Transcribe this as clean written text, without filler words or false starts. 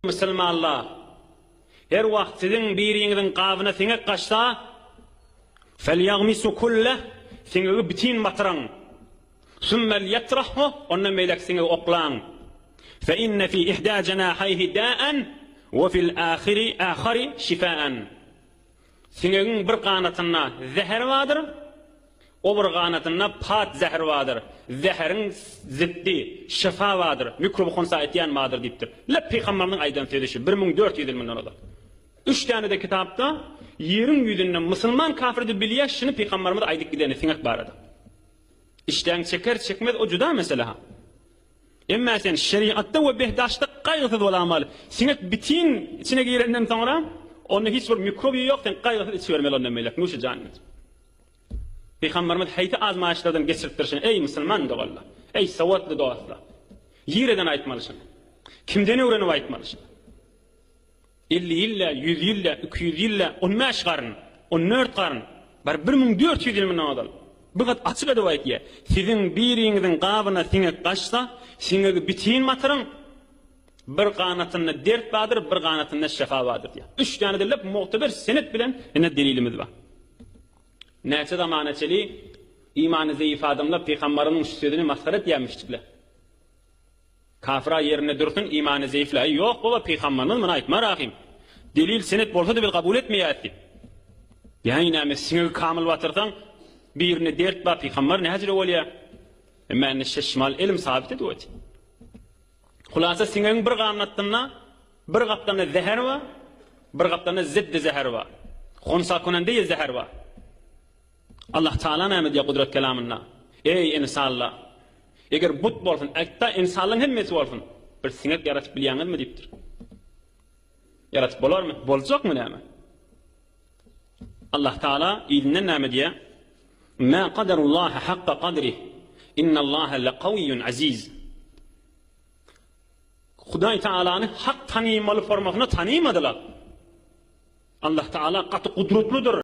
Müslümanlar, her vaqt sizin biriňiziň gabyna siňek gaçsa, felyagmisu kulle, siňegi bitin batyraň. Summa yatrahu, ondan meýlek siňegi oklaň. Fa inna fi ihda janahihi da'an wa fil akhari shifaan. Siňegiň bir ganatyna zäher wadyr, o bir ganatyna pat zäher wadyr. Zäheriň ziddi şifa wadyr, mikrob konsa etýän madyr diýipdir. Lep peýgamberniň aýdan söýüşi 1400 ýyl mundan olar. 3 tane de kitapda yerin yüzünden Müslüman kafirdi bilýär, şunu peýgamberimiz aýdyp gideni siňek barada. İşten çeker çekmez o juda mesele ha. Emma sen şeriatda we behdaşda gaýgysyz bolanmaly. Siňek bitin içine girenden soňra onda hiç bir mikrob ýok, sen gaýgysyz içi bermeli ondan meýlek. Nuşa jannet. Peýgamberimiz haýta azmaýyşlardan geçiripdirşin. Ey musulman dogalla. Ey sawatly dostlar. Ýereden aýtmalysın. Kimden öwrenip aýtmalysın? 50 ýylla, 100 ýylla, 200 ýylla, 15 garyn, 14 garyn, bar 1400 ýyl mundan odal. Bu gat açyk edip aýtýa. Siziň biriňiziň gabyna siňek gaçsa, siňegi bitin matyryň. Bir ganatyny dert badyr, bir ganatyny şifa badyr diýär. 3 tane de lep muhtaber senet bilen ene delilimiz bar. Näçe zamançyly imany zäif adamlar peýgamberimiň şu sözüni masxara etýärmişdiler. Kafira yerine dursun imany zäifler. Ýok, bu peýgamberimiz muny aýtmar rahim. Delil senet bolsa da bil kabul etmeýärdi. Ýani näme siňe kamil batyrsaň birini dert bar peýgamber näçe bolýar? Emma şeşmal ilm sabit edýär. Hulasa siňeň bir ganatyna bir gapdana zäher bar, bir gapdana ziddi zäher bar. Khonsa konande zäher bar. Allah Taala näme diýär kudret kelamynda? Ey insanlar, eger but bolsun, ekta insanlaryň hemmesi bolsun, bir siňek yaratyp bilýäňizmi diýipdir. Yaratyp bolarmy? Boljakmy näme? Allah Taala ýylyna näme diýär? Ma qadarullah haqqa qadrihi. Innallaha laqawiyyun aziz. Hudaý Taalany haq tanymaly formasyna tanymadylar. Allah Taala gaty kudretlidir.